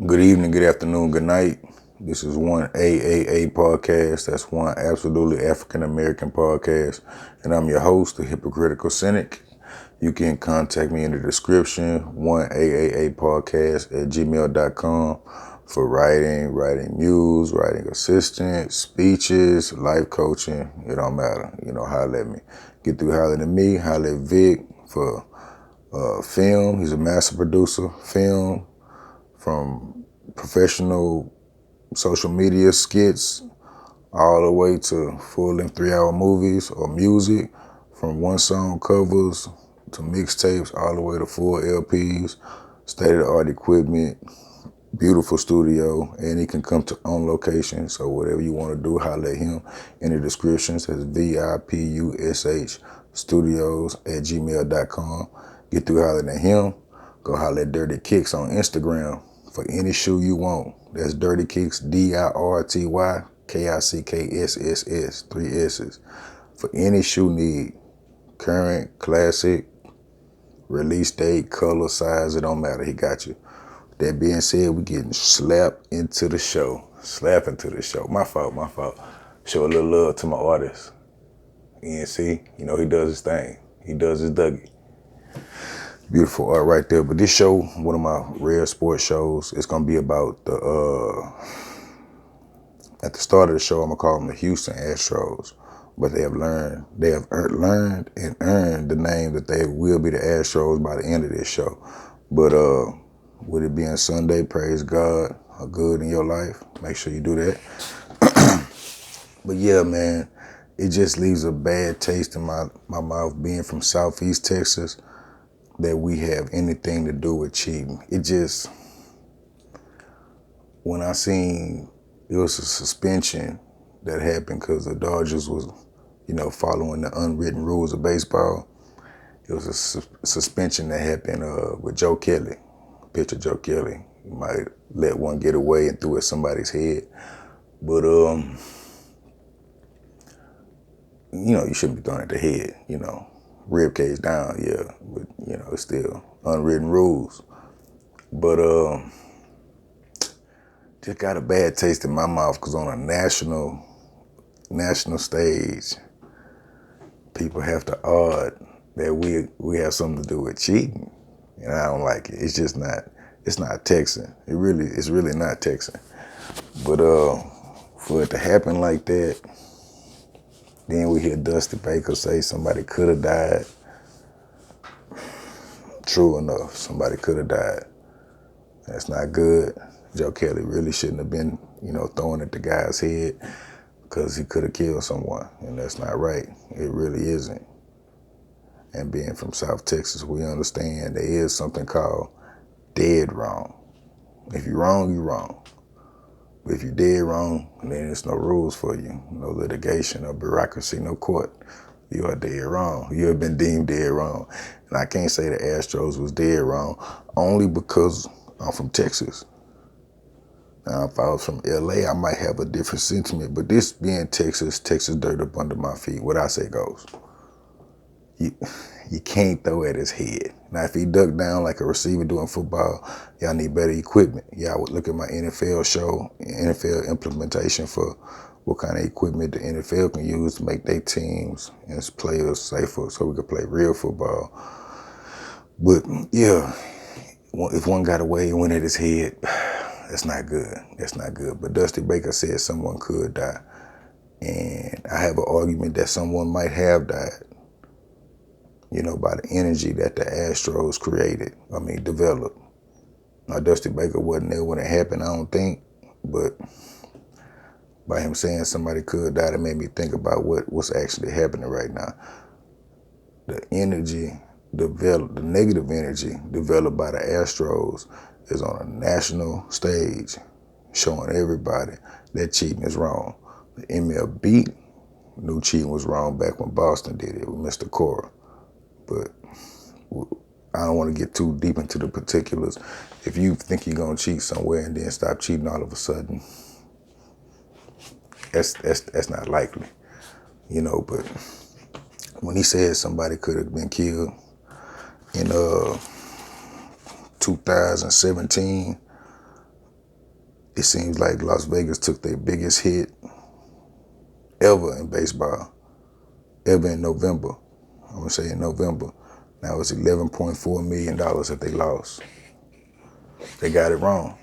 Good evening, good afternoon, good night. This is one AAA podcast. That's one absolutely African American podcast. And I'm your host, the Hypocritical Cynic. You can contact me in the description, one AAA podcast at gmail.com for writing muse, writing assistant, speeches, life coaching. It don't matter. Holler at me. Get through hollering at me, holler at Vic for film. He's a master producer, film, from professional social media skits all the way to full-length 3-hour movies or music, from one-song covers to mixtapes all the way to full LPs, state-of-the-art equipment, beautiful studio, and he can come to on location. So whatever you want to do, holler at him. In the description says Vipush Studios at gmail.com. Get through hollering at him. Go holler at Dirty Kicks on Instagram for any shoe you want. That's Dirty Kicks, DIRTYKICKSSS, 3 S's. For any shoe need, current, classic, release date, color, size, it don't matter. He got you. That being said, we getting slapped into the show. Slap into the show. My fault. Show a little love to my artist. ENC, he does his thing. He does his Dougie. Beautiful art right there. But this show, one of my rare sports shows, it's gonna be about at the start of the show, I'm gonna call them the Houston Astros. But they have learned and earned the name that they will be the Astros by the end of this show. But with it being Sunday, praise God, are good in your life. Make sure you do that. But yeah, man, it just leaves a bad taste in my mouth being from Southeast Texas that we have anything to do with cheating. It just, when I seen it was a suspension that happened because the Dodgers was, following the unwritten rules of baseball. It was a suspension that happened with Joe Kelly, pitcher Joe Kelly. He might let one get away and threw at somebody's head. But, you shouldn't be throwing at the head, rib cage down, yeah. But, it's still unwritten rules. But just got a bad taste in my mouth because on a national stage, people have to odd that we have something to do with cheating. And I don't like it. It's just not, it's not Texan. It's really not Texan. But for it to happen like that, then we hear Dusty Baker say somebody could have died. True enough, somebody could have died. That's not good. Joe Kelly really shouldn't have been, throwing at the guy's head because he could have killed someone, and that's not right. It really isn't. And being from South Texas, we understand there is something called dead wrong. If you're wrong, you're wrong. But if you're dead wrong, then there's no rules for you, no litigation, no bureaucracy, no court. You are dead wrong. You have been deemed dead wrong. And I can't say the Astros was dead wrong only because I'm from Texas. Now, if I was from LA, I might have a different sentiment. But this being Texas dirt up under my feet, what I say goes. You can't throw at his head. Now, if he ducked down like a receiver doing football, y'all need better equipment. Y'all would look at my NFL show, NFL implementation for what kind of equipment the NFL can use to make their teams and its players safer so we can play real football. But yeah, if one got away and went at his head, that's not good. That's not good. But Dusty Baker said someone could die. And I have an argument that someone might have died, by the energy that the Astros developed. Now, Dusty Baker wasn't there when it happened, I don't think, but by him saying somebody could die, it made me think about what's actually happening right now. The energy developed, the negative energy developed by the Astros is on a national stage showing everybody that cheating is wrong. The MLB knew cheating was wrong back when Boston did it with Mr. Cora. But I don't want to get too deep into the particulars. If you think you're going to cheat somewhere and then stop cheating all of a sudden, that's not likely, but when he said somebody could have been killed in 2017, it seems like Las Vegas took their biggest hit ever in baseball, ever in November. I'm gonna say in November. Now it's $11.4 million that they lost. They got it wrong.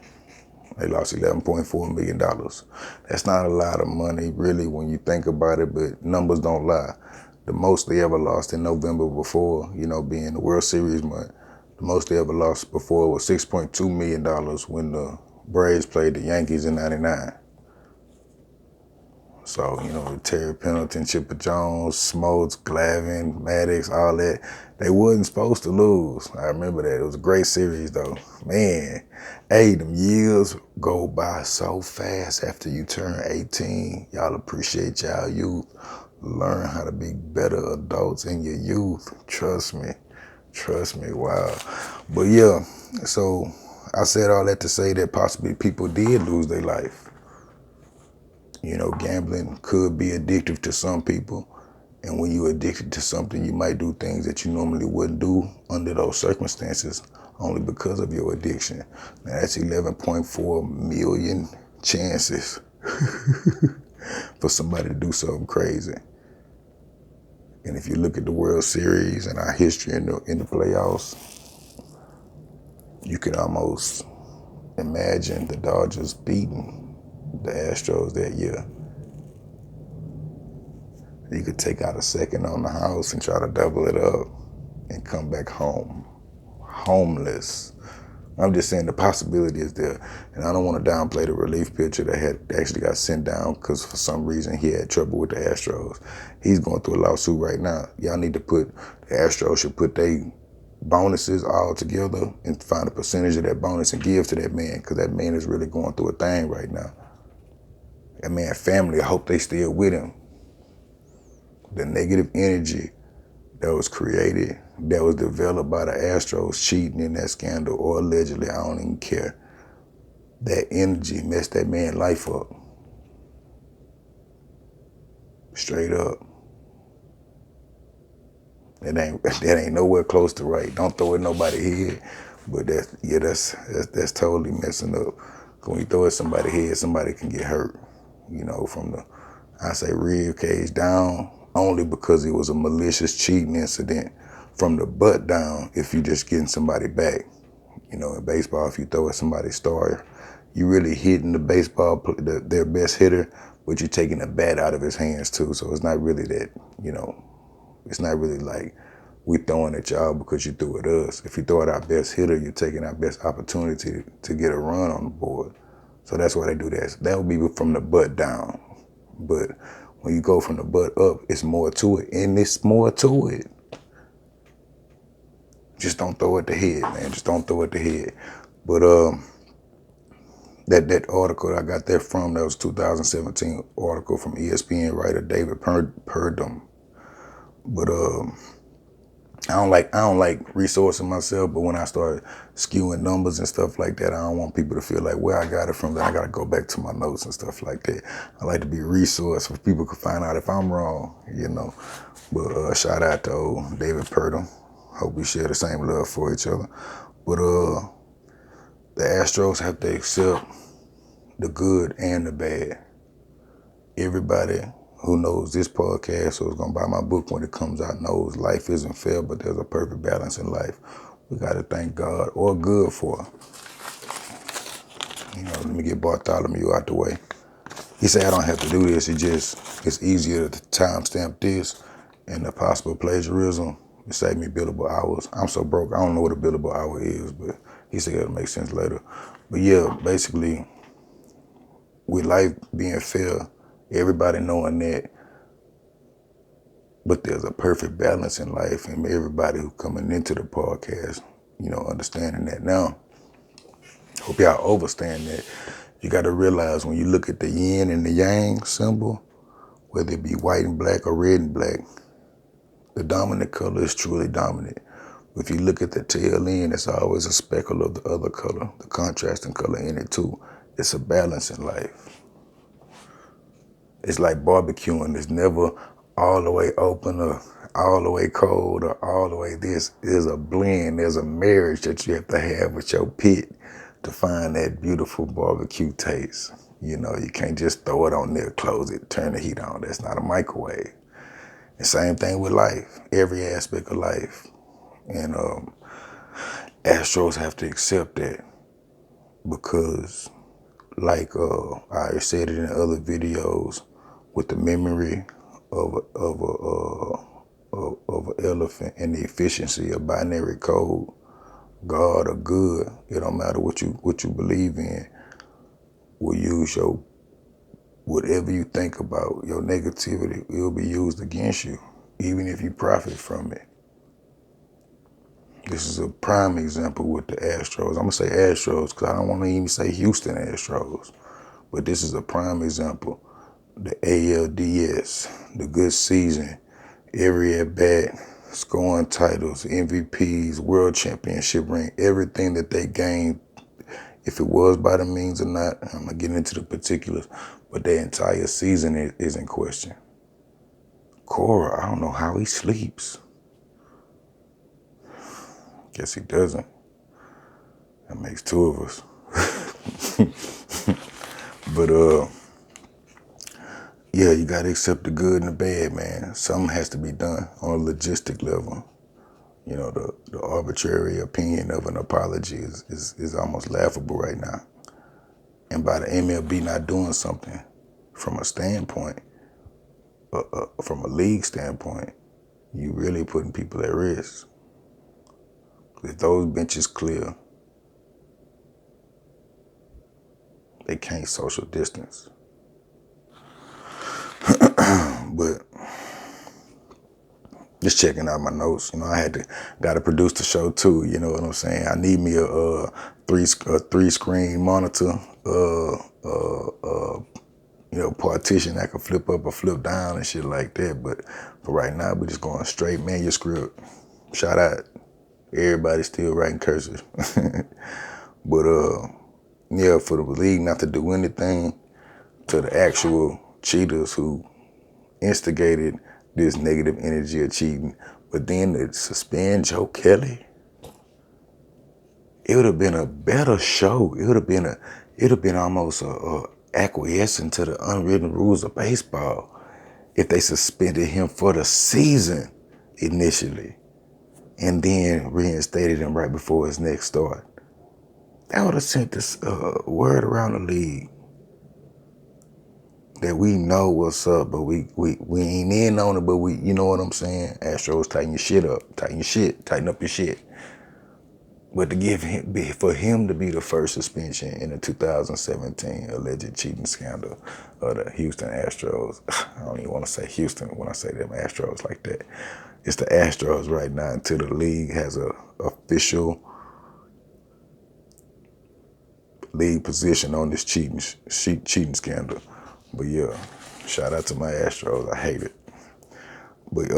They lost $11.4 million. That's not a lot of money, really, when you think about it, but numbers don't lie. The most they ever lost in November before, being the World Series month, the most they ever lost before was $6.2 million when the Braves played the Yankees in '99. So, Terry Pendleton, Chipper Jones, Smoltz, Glavine, Maddox, all that, they wasn't supposed to lose. I remember that. It was a great series, though. Man, hey, them years go by so fast after you turn 18. Y'all appreciate y'all youth. Learn how to be better adults in your youth. Trust me. Trust me. Wow. But yeah, so I said all that to say that possibly people did lose their life. Gambling could be addictive to some people. And when you're addicted to something, you might do things that you normally wouldn't do under those circumstances, only because of your addiction. Now, that's 11.4 million chances for somebody to do something crazy. And if you look at the World Series and our history in the playoffs, you can almost imagine the Dodgers beating the Astros that year. You could take out a second on the house and try to double it up and come back home, homeless. I'm just saying the possibility is there. And I don't want to downplay the relief pitcher that had actually got sent down because for some reason he had trouble with the Astros. He's going through a lawsuit right now. Y'all need to the Astros should put their bonuses all together and find a percentage of that bonus and give to that man, because that man is really going through a thing right now. That man's family, I hope they still with him. The negative energy that was created, that was developed by the Astros cheating in that scandal, or allegedly, I don't even care. That energy messed that man's life up. Straight up. That ain't nowhere close to right. Don't throw it in nobody's head. But that's totally messing up. When you throw it in somebody's head, somebody can get hurt. From the rib cage down, only because it was a malicious cheating incident. From the butt down, if you just getting somebody back. In baseball, if you throw at somebody's star, you really hitting the baseball, their best hitter, but you're taking the bat out of his hands too. So it's not really that, it's not really like we throwing at y'all because you threw at us. If you throw at our best hitter, you're taking our best opportunity to get a run on the board. So that's why they do that. That would be from the butt down. But when you go from the butt up, it's more to it. And it's more to it. Just don't throw at the head, man. Just don't throw at the head. But that article I got that from, that was 2017 article from ESPN writer David Purdom. But I don't like resourcing myself, but when I start skewing numbers and stuff like that, I don't want people to feel like where I got it from, then I got to go back to my notes and stuff like that. I like to be a resource where people can find out if I'm wrong, But shout out to old David Purdom. Hope we share the same love for each other. But the Astros have to accept the good and the bad. Everybody who knows this podcast or is going to buy my book when it comes out knows life isn't fair, but there's a perfect balance in life. We got to thank God or good for. Let me get Bartholomew out the way. He said I don't have to do this. It's easier to timestamp this and the possible plagiarism. It saved me billable hours. I'm so broke, I don't know what a billable hour is, but he said it'll make sense later. But yeah, basically, with life being fair, everybody knowing that, but there's a perfect balance in life, and everybody who coming into the podcast, understanding that now. Hope y'all understand that. You got to realize when you look at the yin and the yang symbol, whether it be white and black or red and black, the dominant color is truly dominant. If you look at the tail end, it's always a speckle of the other color, the contrasting color in it too. It's a balance in life. It's like barbecuing. It's never all the way open or all the way cold or all the way this. There's a blend. There's a marriage that you have to have with your pit to find that beautiful barbecue taste. You know, you can't just throw it on there, close it, turn the heat on. That's not a microwave. The same thing with life, every aspect of life. And Astros have to accept that because, like I said it in other videos, with the memory of an elephant and the efficiency of binary code, God or good, it don't matter what you believe in, will use your, whatever you think about, your negativity, it will be used against you, even if you profit from it. This is a prime example with the Astros. I'm gonna say Astros because I don't want to even say Houston Astros, but this is a prime example. The ALDS, the good season, every at bat, scoring titles, MVPs, world championship ring, everything that they gained, if it was by the means or not, I'm gonna get into the particulars, but their entire season is in question. Cora, I don't know how he sleeps. Guess he doesn't. That makes two of us. But yeah, you gotta accept the good and the bad, man. Something has to be done on a logistic level. You know, the arbitrary opinion of an apology is almost laughable right now. And by the MLB not doing something from a standpoint, from a league standpoint, you really putting people at risk. If those benches clear, they can't social distance. But just checking out my notes, you know, gotta produce the show too. You know what I'm saying? I need me a three screen monitor, you know, partition I can flip up or flip down and shit like that. But for right now, we just going straight manuscript. Shout out, everybody still writing cursive. But yeah, for the league not to do anything to the actual cheaters who instigated this negative energy of cheating, but then to suspend Joe Kelly, it would have been a better show. It would have been almost a acquiescing to the unwritten rules of baseball if they suspended him for the season initially and then reinstated him right before his next start. That would have sent this word around the league that we know what's up, but we ain't in on it, but we, you know what I'm saying? Astros, tighten your shit up, tighten up your shit. But for him to be the first suspension in the 2017 alleged cheating scandal of the Houston Astros, I don't even want to say Houston when I say them Astros like that. It's the Astros right now until the league has a official league position on this cheating scandal. But yeah, shout out to my Astros. I hate it. But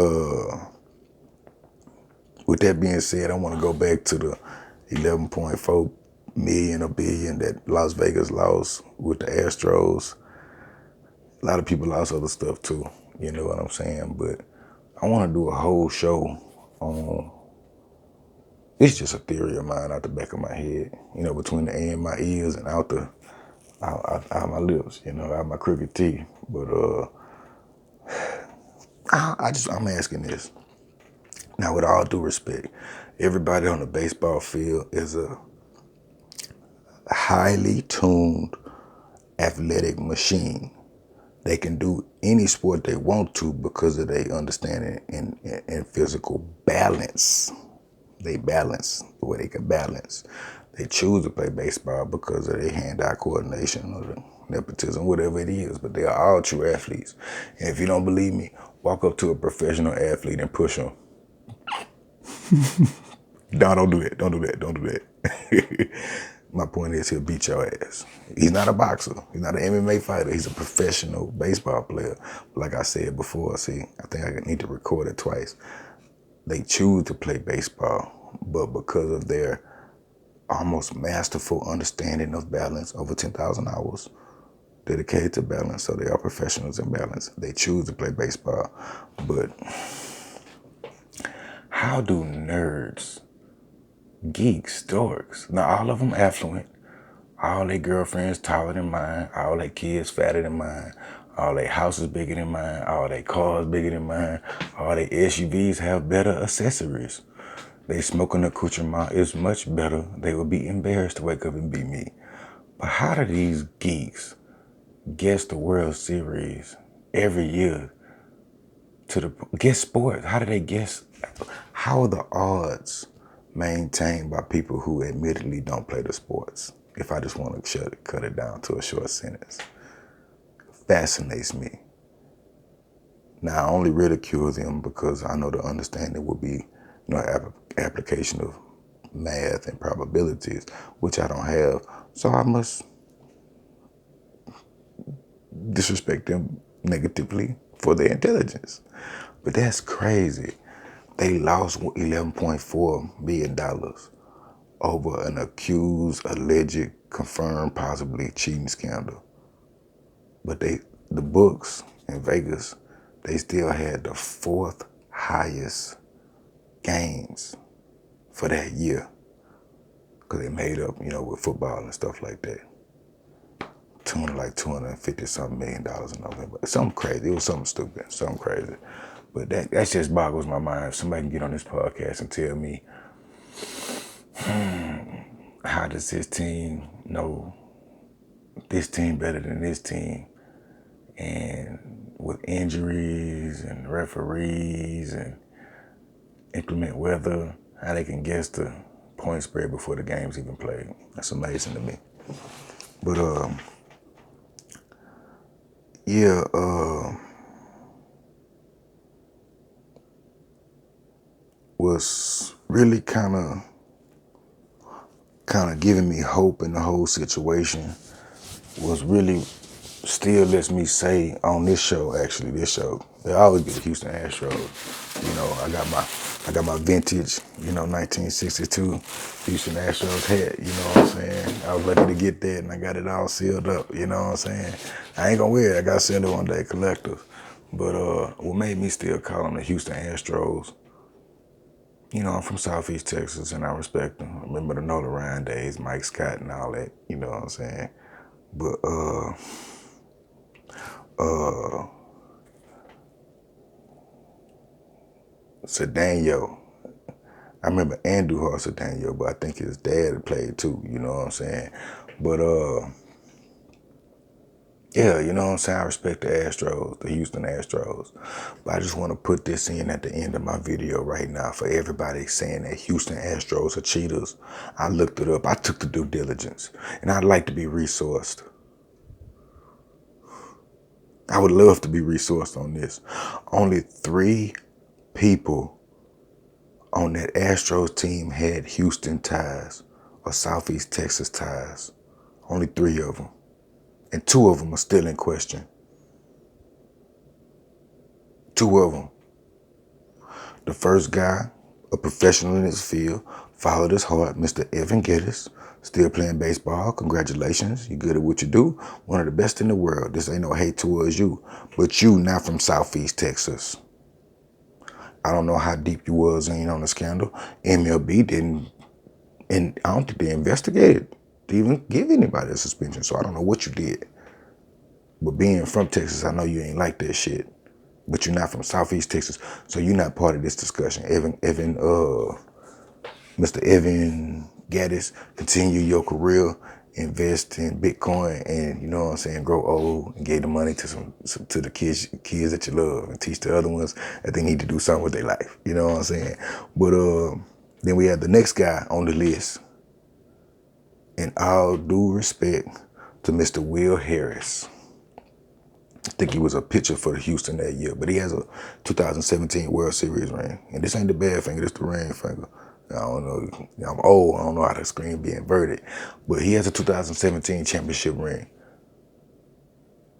with that being said, I want to go back to the 11.4 million or billion that Las Vegas lost with the Astros. A lot of people lost other stuff too, you know what I'm saying? But I want to do a whole show on, it's just a theory of mine out the back of my head, you know, between the A in my ears and out my lips, you know, out my crooked teeth. But I'm asking this. Now, with all due respect, everybody on the baseball field is a highly tuned athletic machine. They can do any sport they want to because of their understanding and physical balance. They balance the way they can balance. They choose to play baseball because of their hand-eye coordination or the nepotism, whatever it is, but they are all true athletes. And if you don't believe me, walk up to a professional athlete and push them. No, don't do that. Don't do that. Don't do that. My point is he'll beat your ass. He's not a boxer. He's not an MMA fighter. He's a professional baseball player. Like I said before, I think I need to record it twice. They choose to play baseball, but because of their almost masterful understanding of balance, over 10,000 hours dedicated to balance, so they are professionals in balance. They choose to play baseball. But how do nerds, geeks, dorks, now all of them affluent, All their girlfriends taller than mine. All their kids fatter than mine. All their houses bigger than mine. All their cars bigger than mine. All their SUVs have better accessories. They smoking accoutrement is much better. They would be embarrassed to wake up and be me. But how do these geeks guess the World Series every year guess sports? How do they guess? How are the odds maintained by people who admittedly don't play the sports? If I just want to cut it down to a short sentence. Fascinates me. Now, I only ridicule them because I know the understanding would be, application of math and probabilities, which I don't have. So I must disrespect them negatively for their intelligence. But that's crazy. They lost $11.4 million over an accused, alleged, confirmed, possibly cheating scandal. But the books in Vegas, they still had the fourth highest gains for that year. Because they made up, with football and stuff like that. $250-something million in November. Something crazy. It was something stupid, something crazy. But that just boggles my mind. If somebody can get on this podcast and tell me, how does this team know this team better than this team? And with injuries and referees and inclement weather, how they can guess the point spread before the game's even played. That's amazing to me. But, was really kind of giving me hope in the whole situation was really still lets me say on this show, there always be the Houston Astros. I got my vintage, 1962 Houston Astros hat, you know what I'm saying? I was lucky to get that and I got it all sealed up, you know what I'm saying? I ain't gonna wear it, I got sent it one day, collective. But what made me still call them the Houston Astros, I'm from Southeast Texas and I respect them. I remember the Nola Ryan days, Mike Scott and all that, you know what I'm saying? But Cedeno, I remember Andujar Cedeno, but I think his dad had played too, you know what I'm saying? But you know what I'm saying? I respect the Astros, the Houston Astros. But I just want to put this in at the end of my video right now for everybody saying that Houston Astros are cheaters. I looked it up. I took the due diligence. And I'd like to be resourced. I would love to be resourced on this. Only 3 people on that Astros team had Houston ties or Southeast Texas ties. Only 3 of them. And 2 of them are still in question. 2 of them. The first guy, a professional in his field, followed his heart, Mr. Evan Geddes, still playing baseball. Congratulations, you good at what you do. One of the best in the world. This ain't no hate towards you, but you not from Southeast Texas. I don't know how deep you was in on the scandal. MLB didn't, and I don't think they investigated to even give anybody a suspension, so I don't know what you did. But being from Texas, I know you ain't like that shit. But you're not from Southeast Texas, so you're not part of this discussion. Mr. Evan Gaddis, continue your career, invest in Bitcoin, and you know what I'm saying, grow old and give the money to the kids that you love, and teach the other ones that they need to do something with their life. You know what I'm saying? But then we have the next guy on the list. In all due respect to Mr. Will Harris. I think he was a pitcher for the Houston that year, but he has a 2017 World Series ring. And this ain't the bad finger, this the ring finger. I don't know, I'm old, I don't know how the screen be inverted, but he has a 2017 championship ring.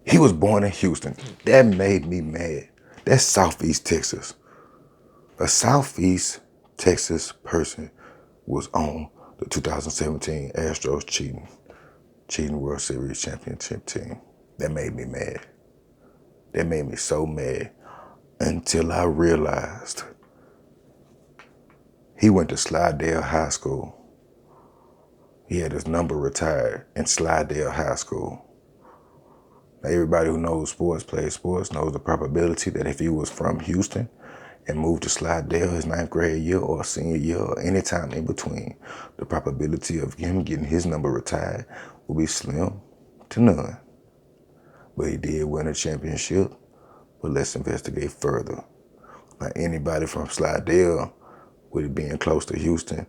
He was born in Houston. That made me mad. That's Southeast Texas. A Southeast Texas person was on the 2017 Astros cheating World Series championship team. That made me mad. That made me so mad until I realized he went to Slidell High School He had his number retired in Slidell High School. Now, everybody who knows sports, plays sports, knows the probability that if he was from Houston and moved to Slidell his 9th grade year or senior year or any time in between, the probability of him getting his number retired will be slim to none. But he did win a championship, but let's investigate further. Now, anybody from Slidell, with it being close to Houston,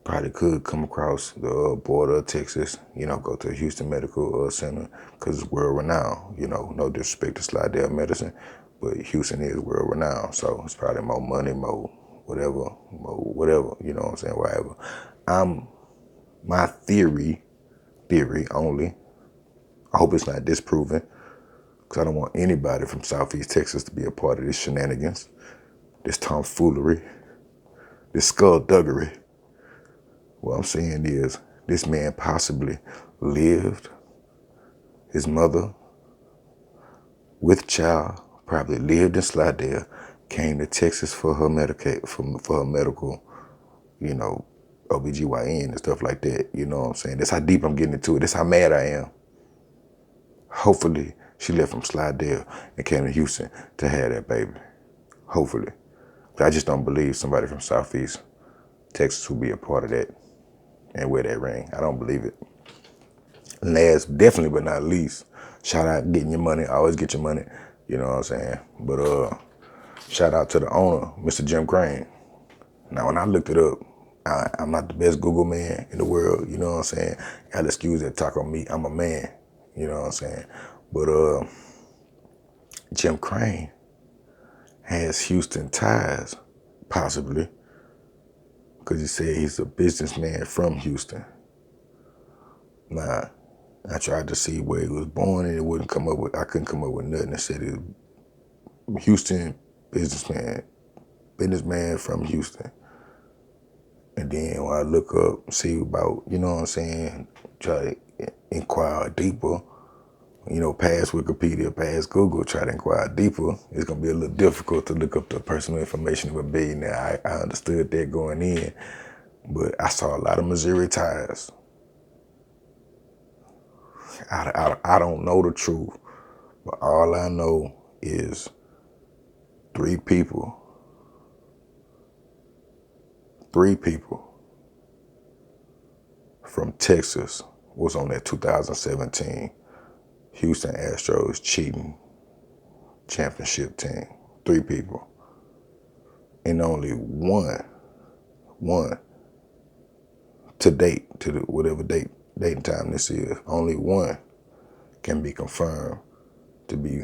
probably could come across the border of Texas, go to Houston Medical Center, because it's world-renowned. No disrespect to Slidell medicine, but Houston is world-renowned, so it's probably more money, more whatever, you know what I'm saying, whatever. My theory only, I hope it's not disproven, because I don't want anybody from Southeast Texas to be a part of this shenanigans, this tomfoolery, this skullduggery. What I'm saying is, this man possibly lived, his mother with child, probably lived in Slidell, came to Texas for her for her medical, OBGYN and stuff like that. You know what I'm saying? That's how deep I'm getting into it. That's how mad I am. Hopefully, she left from Slidell and came to Houston to have that baby. Hopefully. I just don't believe somebody from Southeast Texas will be a part of that and wear that ring. I don't believe it. Last, definitely but not least, shout out getting your money. Always get your money. You know what I'm saying? But shout out to the owner, Mr. Jim Crane. Now, when I looked it up, I'm not the best Google man in the world. You know what I'm saying? Y'all excuse that talk on me. I'm a man. You know what I'm saying? But Jim Crane has Houston ties, possibly, because he said he's a businessman from Houston. Now, I tried to see where he was born, and I couldn't come up with nothing that said he was Houston businessman from Houston. And then when I look up, see about, you know what I'm saying, try to inquire deeper, past Wikipedia, past Google, try to inquire deeper, it's going to be a little difficult to look up the personal information of a billionaire. I understood that going in, but I saw a lot of Missouri ties. I don't know the truth, but all I know is 3 people from Texas was on that 2017 Houston Astros cheating championship team. 3 people. And only one to date, to whatever date and time this is, only one can be confirmed to be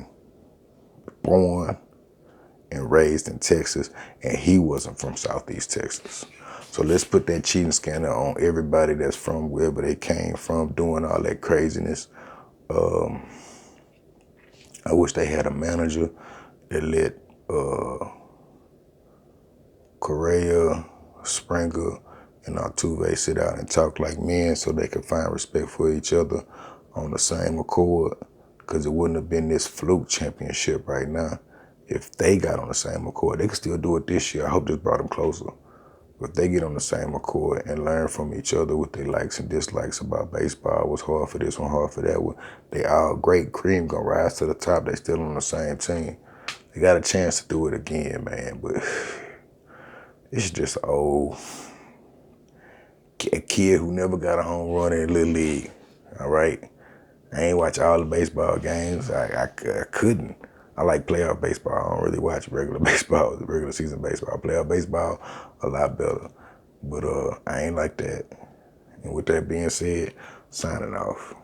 born and raised in Texas, and he wasn't from Southeast Texas. So let's put that cheating scandal on everybody that's from wherever they came from, doing all that craziness. I wish they had a manager that let Correa, Springer, and Altuve sit out and talk like men so they could find respect for each other on the same accord, because it wouldn't have been this fluke championship right now if they got on the same accord. They could still do it this year. I hope this brought them closer. But if they get on the same accord and learn from each other what they likes and dislikes about baseball, what's hard for this one, hard for that one, they all great. Cream gonna rise to the top. They still on the same team. They got a chance to do it again, man, but it's just old. A kid who never got a home run in Little League, all right? I ain't watch all the baseball games. I couldn't. I like playoff baseball. I don't really watch regular baseball, regular season baseball. Playoff baseball, a lot better. But I ain't like that. And with that being said, signing off.